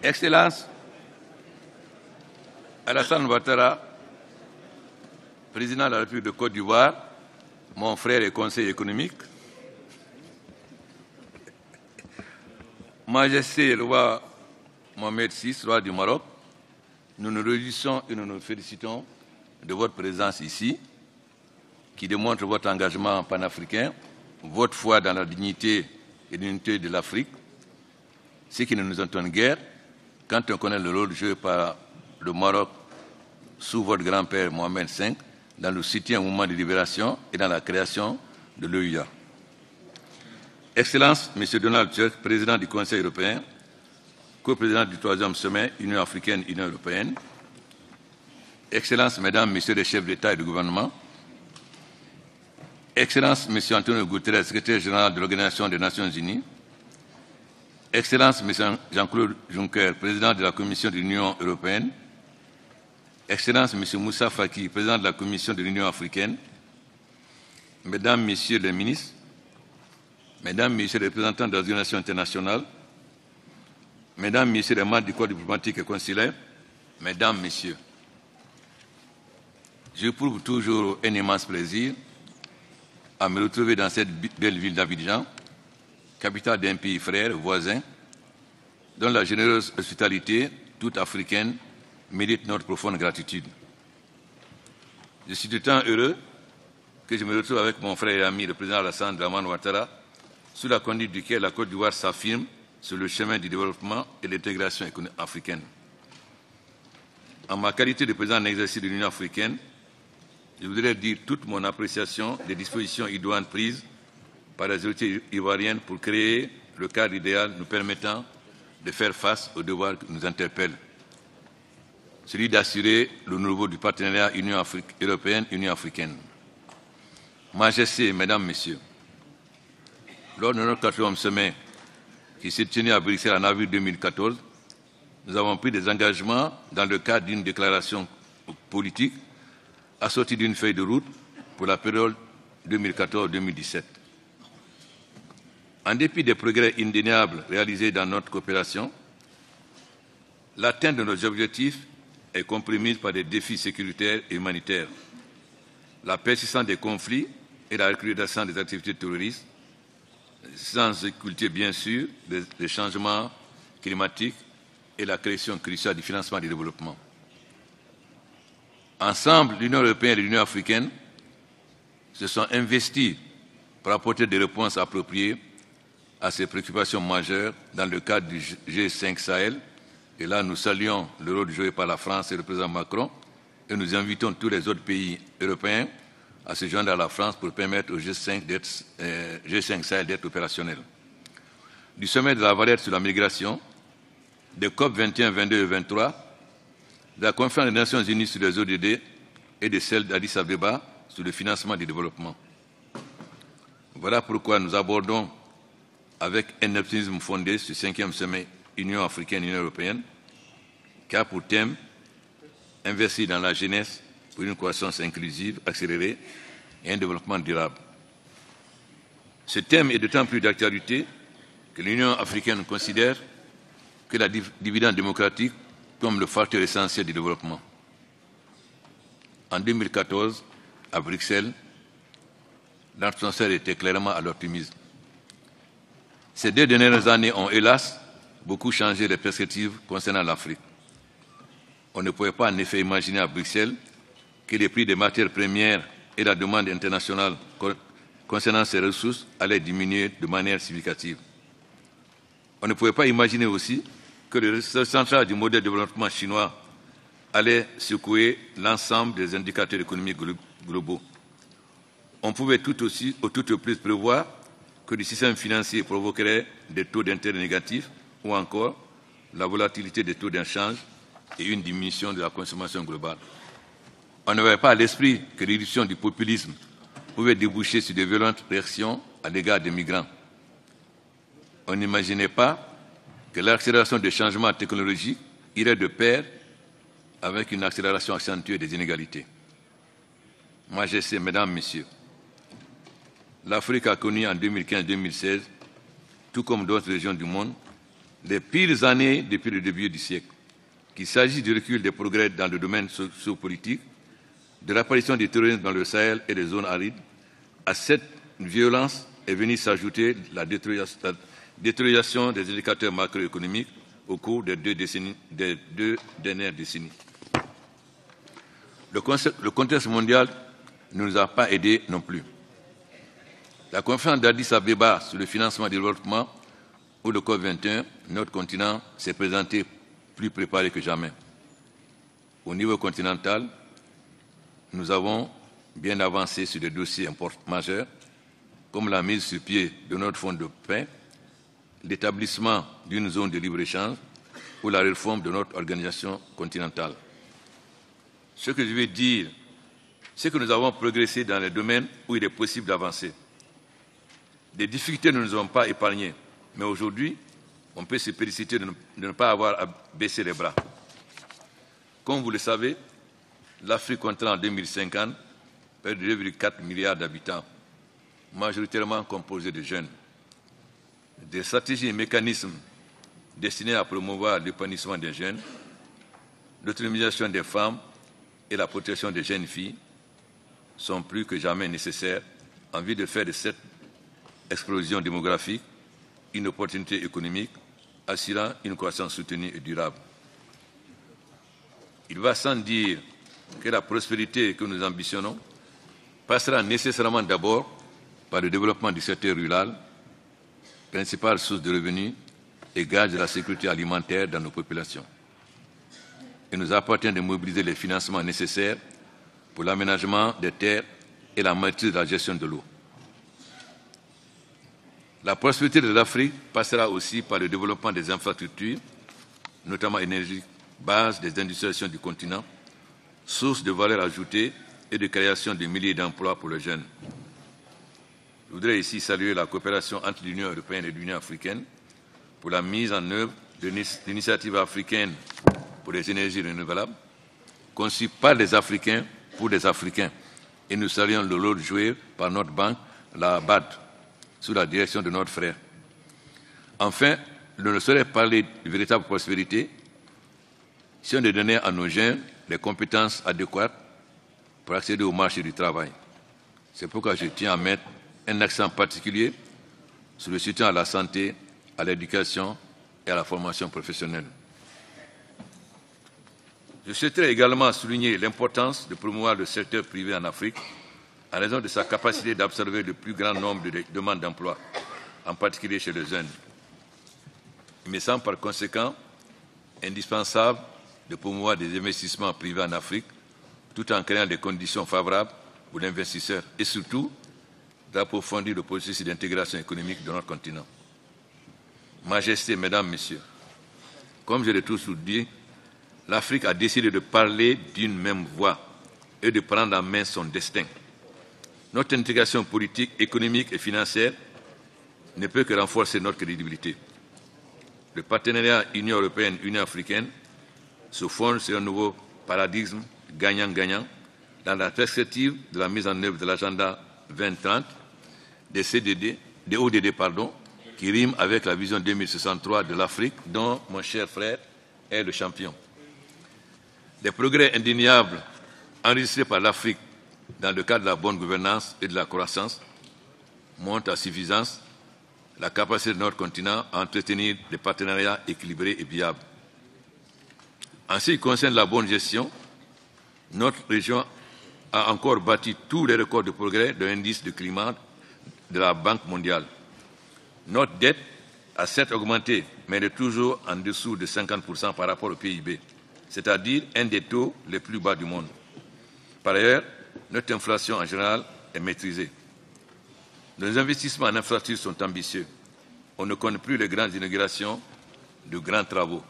Excellence, Alassane Ouattara, président de la République de Côte d'Ivoire, mon frère et conseiller économique, Majesté le roi Mohamed VI, roi du Maroc, nous nous réjouissons et nous nous félicitons de votre présence ici, qui démontre votre engagement panafricain, votre foi dans la dignité et l'unité de l'Afrique, ce qui ne nous étonne guère quand on connaît le rôle joué par le Maroc sous votre grand-père Mohamed V dans le soutien au mouvement de libération et dans la création de l'OUA. Excellence, M. Donald Tusk, président du Conseil européen, co-président du 3e sommet Union africaine-Union européenne, Excellence, Mesdames, Messieurs les chefs d'État et de gouvernement, Excellence, M. Antonio Guterres, secrétaire général de l'Organisation des Nations Unies, Excellence, M. Jean-Claude Juncker, président de la Commission de l'Union européenne, Excellence, M. Moussa Faki, président de la Commission de l'Union africaine, Mesdames, Messieurs les ministres, Mesdames, Messieurs les représentants des organisations internationales, Mesdames, Messieurs les membres du corps diplomatique et consulaire, Mesdames, Messieurs, j'éprouve toujours un immense plaisir à me retrouver dans cette belle ville d'Abidjan, capitale d'un pays frère, voisin, dont la généreuse hospitalité, toute africaine, mérite notre profonde gratitude. Je suis d'autant heureux que je me retrouve avec mon frère et ami, le président Alassane Dramane Ouattara, sous la conduite duquel la Côte d'Ivoire s'affirme sur le chemin du développement et de l'intégration africaine. En ma qualité de président en exercice de l'Union africaine, je voudrais dire toute mon appréciation des dispositions idoines prises par les autorités ivoiriennes pour créer le cadre idéal nous permettant de faire face aux devoirs qui nous interpellent, celui d'assurer le renouveau du partenariat Union européenne-Union africaine. Majesté, Mesdames, Messieurs, lors de notre 4e sommet qui s'est tenu à Bruxelles en avril 2014, nous avons pris des engagements dans le cadre d'une déclaration politique assortie d'une feuille de route pour la période 2014-2017. En dépit des progrès indéniables réalisés dans notre coopération, l'atteinte de nos objectifs est compromise par des défis sécuritaires et humanitaires, la persistance des conflits et la recrudescence des activités terroristes, sans occulter bien sûr les changements climatiques et la question cruciale du financement du développement. Ensemble, l'Union européenne et l'Union africaine se sont investis pour apporter des réponses appropriées à ces préoccupations majeures dans le cadre du G5 Sahel. Et là, nous saluons le rôle joué par la France et le président Macron et nous invitons tous les autres pays européens à se joindre à la France pour permettre au G5 Sahel d'être opérationnel. Du sommet de la Valette sur la migration, des COP 21, 22 et 23, de la conférence des Nations Unies sur les ODD et de celle d'Addis Abeba sur le financement du développement. Voilà pourquoi nous abordons avec un optimisme fondé ce 5e sommet Union africaine-Union européenne, qui a pour thème investir dans la jeunesse pour une croissance inclusive, accélérée et un développement durable. Ce thème est d'autant plus d'actualité que l'Union africaine considère que la dividende démocratique comme le facteur essentiel du développement. En 2014, à Bruxelles, l'atmosphère était clairement à l'optimisme. Ces 2 dernières années ont, hélas, beaucoup changé les perspectives concernant l'Afrique. On ne pouvait pas en effet imaginer à Bruxelles que les prix des matières premières et la demande internationale concernant ces ressources allaient diminuer de manière significative. On ne pouvait pas imaginer aussi que le ressort central du modèle de développement chinois allait secouer l'ensemble des indicateurs économiques globaux. On pouvait tout aussi, au tout au plus, prévoir que le système financier provoquerait des taux d'intérêt négatifs ou encore la volatilité des taux d'échange et une diminution de la consommation globale. On n'avait pas à l'esprit que l'éruption du populisme pouvait déboucher sur de violentes réactions à l'égard des migrants. On n'imaginait pas que l'accélération des changements technologiques irait de pair avec une accélération accentuée des inégalités. Majesté, Mesdames, Messieurs, l'Afrique a connu en 2015-2016, tout comme d'autres régions du monde, les pires années depuis le début du siècle, qu'il s'agisse du recul des progrès dans le domaine sociopolitique, de l'apparition du terrorisme dans le Sahel et les zones arides. À cette violence est venue s'ajouter la détérioration des indicateurs macroéconomiques au cours des deux dernières décennies. Le contexte mondial ne nous a pas aidés non plus. La conférence d'Addis Abeba sur le financement du développement ou le COP21, notre continent s'est présenté plus préparé que jamais. Au niveau continental, nous avons bien avancé sur des dossiers majeurs, comme la mise sur pied de notre fonds de paix, l'établissement d'une zone de libre-échange ou la réforme de notre organisation continentale. Ce que je veux dire, c'est que nous avons progressé dans les domaines où il est possible d'avancer. Des difficultés ne nous ont pas épargnés, mais aujourd'hui, on peut se féliciter de ne pas avoir à baisser les bras. Comme vous le savez, l'Afrique comptera en 2050 près de 2,4 milliards d'habitants, majoritairement composés de jeunes. Des stratégies et mécanismes destinés à promouvoir l'épanouissement des jeunes, l'autonomisation des femmes et la protection des jeunes filles sont plus que jamais nécessaires en vue de faire de cette explosion démographique une opportunité économique assurant une croissance soutenue et durable. Il va sans dire que la prospérité que nous ambitionnons passera nécessairement d'abord par le développement du secteur rural, principale source de revenus et gage de la sécurité alimentaire dans nos populations. Il nous appartient de mobiliser les financements nécessaires pour l'aménagement des terres et la maîtrise de la gestion de l'eau. La prospérité de l'Afrique passera aussi par le développement des infrastructures, notamment énergiques, base des industrialisations du continent, source de valeur ajoutée et de création de milliers d'emplois pour les jeunes. Je voudrais ici saluer la coopération entre l'Union européenne et l'Union africaine pour la mise en œuvre de l'initiative africaine pour les énergies renouvelables, conçue par les Africains pour les Africains. Et nous saluons le rôle joué par notre banque, la BAD, sous la direction de notre frère. Enfin, on ne saurait parler de véritable prospérité si on ne donnait à nos jeunes les compétences adéquates pour accéder au marché du travail. C'est pourquoi je tiens à mettre un accent particulier sur le soutien à la santé, à l'éducation et à la formation professionnelle. Je souhaiterais également souligner l'importance de promouvoir le secteur privé en Afrique en raison de sa capacité d'absorber le plus grand nombre de demandes d'emploi, en particulier chez les jeunes. Il me semble par conséquent indispensable de promouvoir des investissements privés en Afrique tout en créant des conditions favorables pour l'investisseur et surtout d'approfondir le processus d'intégration économique de notre continent. Majesté, Mesdames, Messieurs, comme je l'ai toujours dit, l'Afrique a décidé de parler d'une même voix et de prendre en main son destin. Notre intégration politique, économique et financière ne peut que renforcer notre crédibilité. Le partenariat Union européenne-Union africaine se fonde sur un nouveau paradigme gagnant-gagnant dans la perspective de la mise en œuvre de l'agenda 2030 des CDD, des ODD, qui rime avec la vision 2063 de l'Afrique, dont mon cher frère est le champion. Des progrès indéniables enregistrés par l'Afrique dans le cadre de la bonne gouvernance et de la croissance montrent à suffisance la capacité de notre continent à entretenir des partenariats équilibrés et viables. En ce qui concerne la bonne gestion, notre région a encore battu tous les records de progrès de l'indice de climat de la Banque mondiale. Notre dette a certes augmenté, mais elle est toujours en dessous de 50% par rapport au PIB, c'est-à-dire un des taux les plus bas du monde. Par ailleurs, notre inflation en général est maîtrisée. Nos investissements en infrastructures sont ambitieux. On ne compte plus les grandes inaugurations de grands travaux.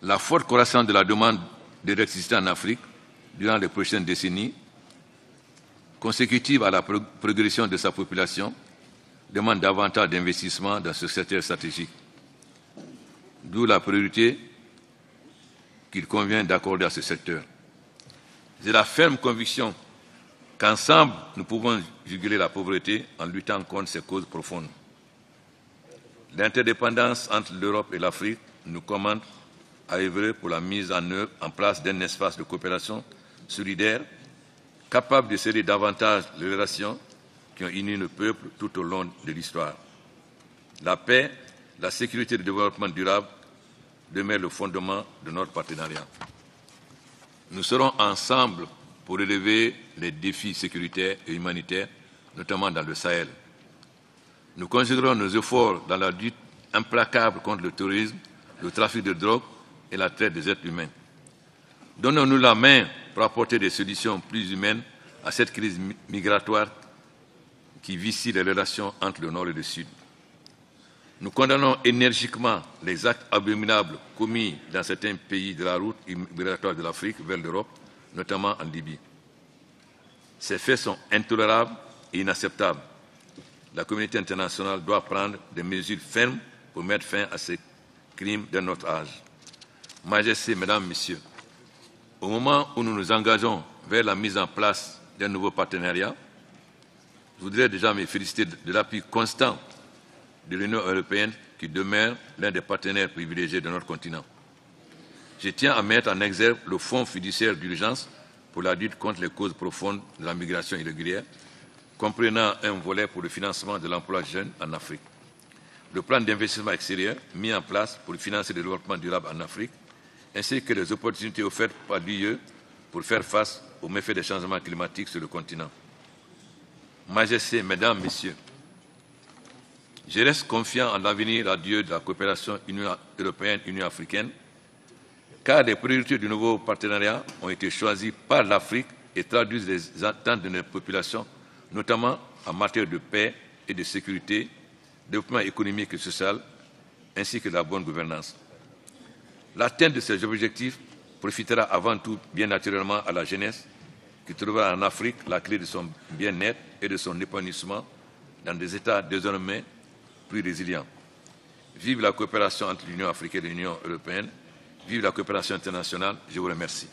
La forte croissance de la demande d'électricité en Afrique durant les prochaines décennies, consécutive à la progression de sa population, demande davantage d'investissements dans ce secteur stratégique. D'où la priorité qu'il convient d'accorder à ce secteur. J'ai la ferme conviction qu'ensemble, nous pouvons juguler la pauvreté en luttant contre ses causes profondes. L'interdépendance entre l'Europe et l'Afrique nous commande à œuvrer pour la mise en place d'un espace de coopération solidaire, capable de sceller davantage les relations qui ont uni le peuple tout au long de l'histoire. La paix, la sécurité et le développement durable demeurent le fondement de notre partenariat. Nous serons ensemble pour relever les défis sécuritaires et humanitaires, notamment dans le Sahel. Nous conjuguerons nos efforts dans la lutte implacable contre le terrorisme, le trafic de drogue et la traite des êtres humains. Donnons-nous la main pour apporter des solutions plus humaines à cette crise migratoire qui vicie les relations entre le Nord et le Sud. Nous condamnons énergiquement les actes abominables commis dans certains pays de la route migratoire de l'Afrique vers l'Europe, notamment en Libye. Ces faits sont intolérables et inacceptables. La communauté internationale doit prendre des mesures fermes pour mettre fin à ces crimes de notre âge. Majesté, Mesdames, Messieurs, au moment où nous nous engageons vers la mise en place d'un nouveau partenariat, je voudrais déjà me féliciter de l'appui constant de l'Union européenne qui demeure l'un des partenaires privilégiés de notre continent. Je tiens à mettre en exergue le Fonds fiduciaire d'urgence pour la lutte contre les causes profondes de la migration irrégulière, comprenant un volet pour le financement de l'emploi jeune en Afrique. Le plan d'investissement extérieur mis en place pour financer le développement durable en Afrique, ainsi que les opportunités offertes par l'UE pour faire face aux méfaits des changements climatiques sur le continent. Majesté, Mesdames, Messieurs, je reste confiant en l'avenir radieux de la coopération Union européenne-Union africaine, car les priorités du nouveau partenariat ont été choisies par l'Afrique et traduisent les attentes de nos populations, notamment en matière de paix et de sécurité, développement économique et social, ainsi que de la bonne gouvernance. L'atteinte de ces objectifs profitera avant tout, bien naturellement, à la jeunesse, qui trouvera en Afrique la clé de son bien-être et de son épanouissement dans des États désormais plus résilients. Vive la coopération entre l'Union africaine et l'Union européenne. Vive la coopération internationale. Je vous remercie.